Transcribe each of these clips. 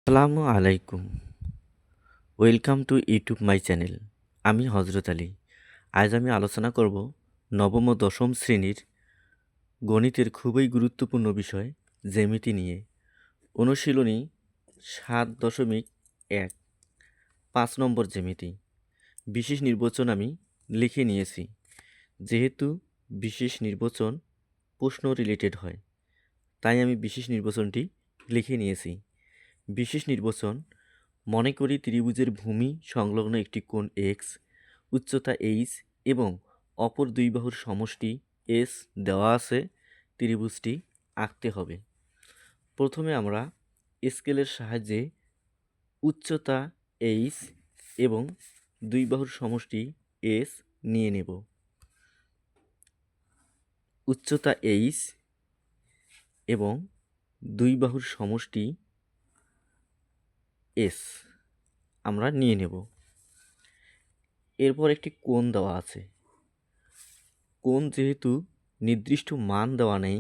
আসসালামু আলাইকুম। Welcome to YouTube my channel. আমি হজরত আলী। আজ আমি আলোচনা করব নবম ও দশম শ্রেণীর গণিতের খুবই গুরুত্বপূর্ণ বিষয় জ্যামিতি নিয়ে। অনুশীলনী 7.1 5 নম্বর জ্যামিতি। বিশেষ নির্বাচন আমি লিখে নিয়েছি, যেহেতু বিশেষ নির্বাচন প্রশ্ন রিলেটেড হয়, তাই আমি বিশেষ নির্বাচনটি লিখে নিয়েছি। বিশেষ নির্বাচন: মনে করি ত্রিভুজের ভূমি সংলগ্ন একটি কোণ এক্স, উচ্চতা এইচ এবং অপর দুই বাহুর সমষ্টি এস দেওয়া আছে। ত্রিভুজটি আঁকতে হবে। প্রথমে আমরা স্কেলের সাহায্যে উচ্চতা এইচ এবং দুই বাহুর সমষ্টি এস নিয়ে নেব। উচ্চতা এইচ এবং দুই বাহুর সমষ্টি এস আমরা নিয়ে নেব। এরপর একটি কোণ দেওয়া আছে। কোণ যেহেতু নির্দিষ্ট মান দেওয়া নেই,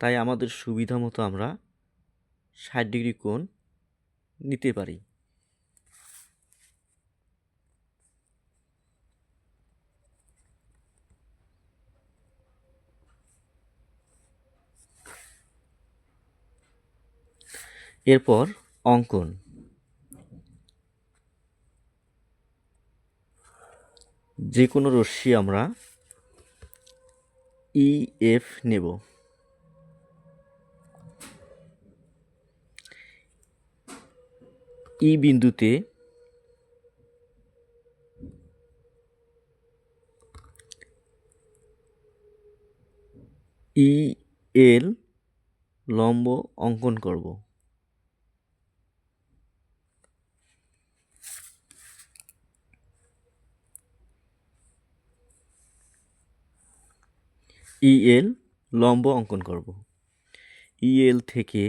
তাই আমাদের সুবিধা মতো আমরা 60 ডিগ্রি কোণ নিতে পারি। এরপর অঙ্কন: যে কোনো রশ্মি আমরা ই এফ নেব। ই বিন্দুতে ই এল লম্ব অঙ্কন করব। ই এল লম্ব অঙ্কন করব। ই এল থেকে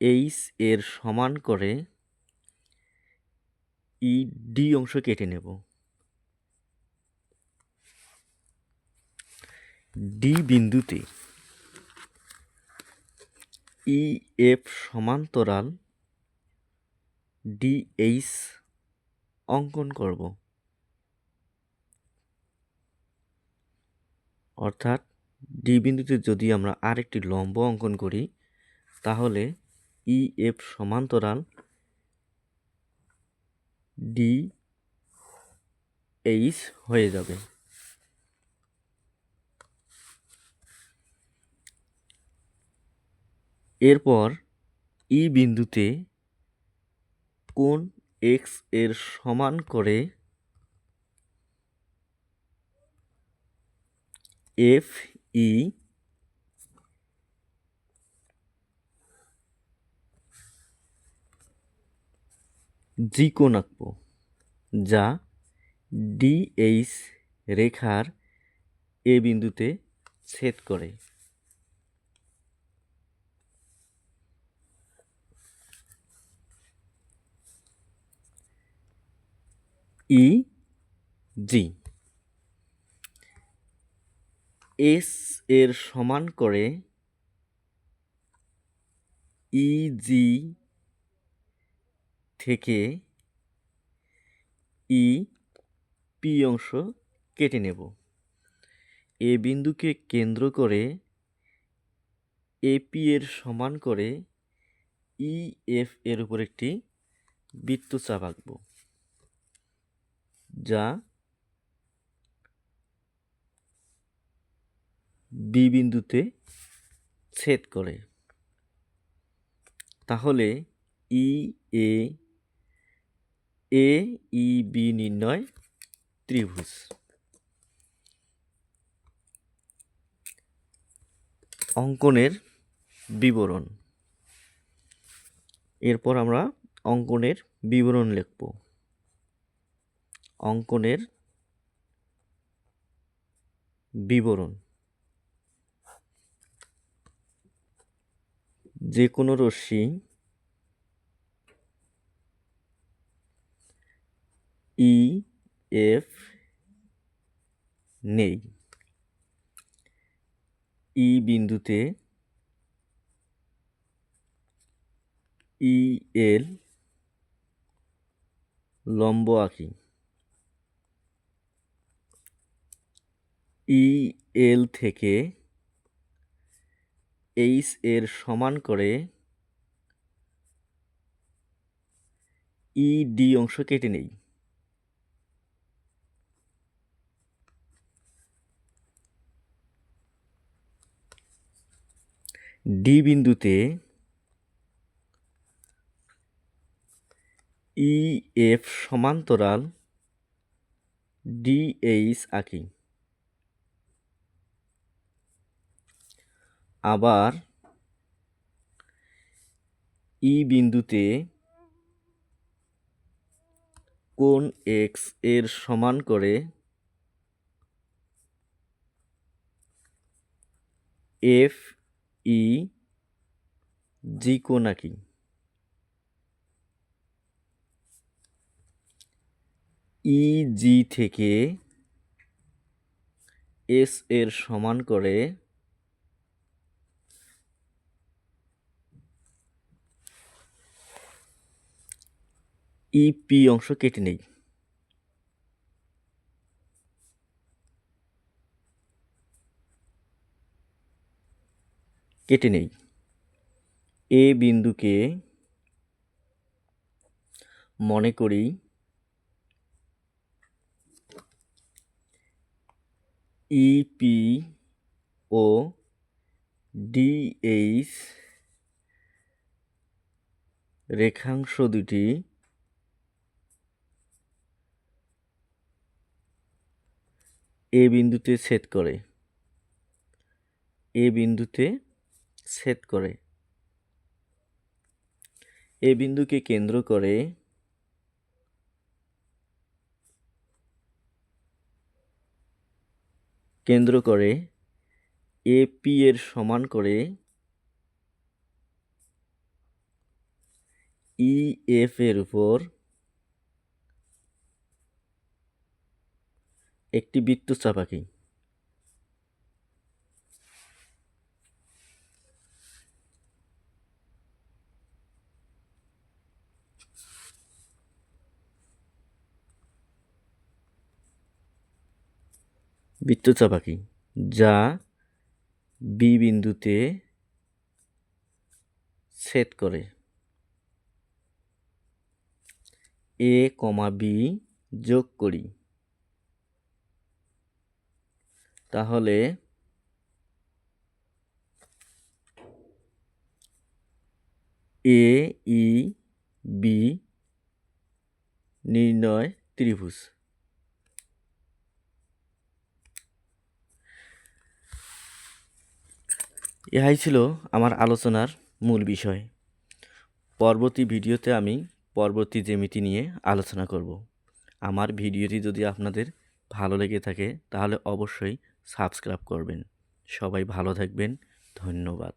এইচ এর সমান করে ই ডি অংশ কেটে নেব। ডি বিন্দুতে ই এফ সমান্তরাল ডি এইচ অঙ্কন করব। অর্থাৎ ডি বিন্দুতে যদি আমরা আরেকটি লম্ব অঙ্কন করি, তাহলে ই এফ সমান্তরাল ডি এইচ হয়ে যাবে। এরপর ই বিন্দুতে কোণ এক্স এর সমান করে এফ ই জি কোণ আঁকব, যা ডিএইচ রেখার এ বিন্দুতে ছেদ করে। ই জি এস এর সমান করে ই জি থেকে ই পি অংশ কেটে নেব। এ বিন্দুকে কেন্দ্র করে এপি এর সমান করে ই এফ এর উপর একটি বৃত্তচাপ আঁকব, যা বি বিন্দুতে ছেদ করে। তাহলে ই এ ই বি নির্ণয় ত্রিভুজ। অঙ্কনের বিবরণ: এরপর আমরা অঙ্কনের বিবরণ লিখব। অঙ্কনের বিবরণ: যে কোনো রশ্মি ই এফ নেই। ই বিন্দুতে EL লম্ব আঁকি। EL থেকে H এর সমান করে ED অংশ কেটে নেই। D বিন্দুতে EF সমান্তরাল DH আঁকি। আবার E বিন্দুতে কোণ X এর সমান করে FEG কোণ আঁকি। EG থেকে S এর সমান করে EP অংশ কেটে নেই। A বিন্দুকে মনে করি EP ও DH রেখাংশ দুটি A বিন্দুতে ছেদ করে। A বিন্দুকে কেন্দ্র করে AP এর সমান করে EF এর উপর একটি বৃত্তচাপ আঁকি। যা B বিন্দুতে ছেদ করে। A, B যোগ করি, তাহলে AEB নির্ণয় ত্রিভুজ। ইহাই ছিল আমার আলোচনার মূল বিষয়। পরবর্তী ভিডিওতে আমি পরবর্তী জ্যামিতি নিয়ে আলোচনা করব। আমার ভিডিওটি যদি আপনাদের ভালো লেগে থাকে তাহলে অবশ্যই সাবস্ক্রাইব করবেন। সবাই ভালো থাকবেন। ধন্যবাদ।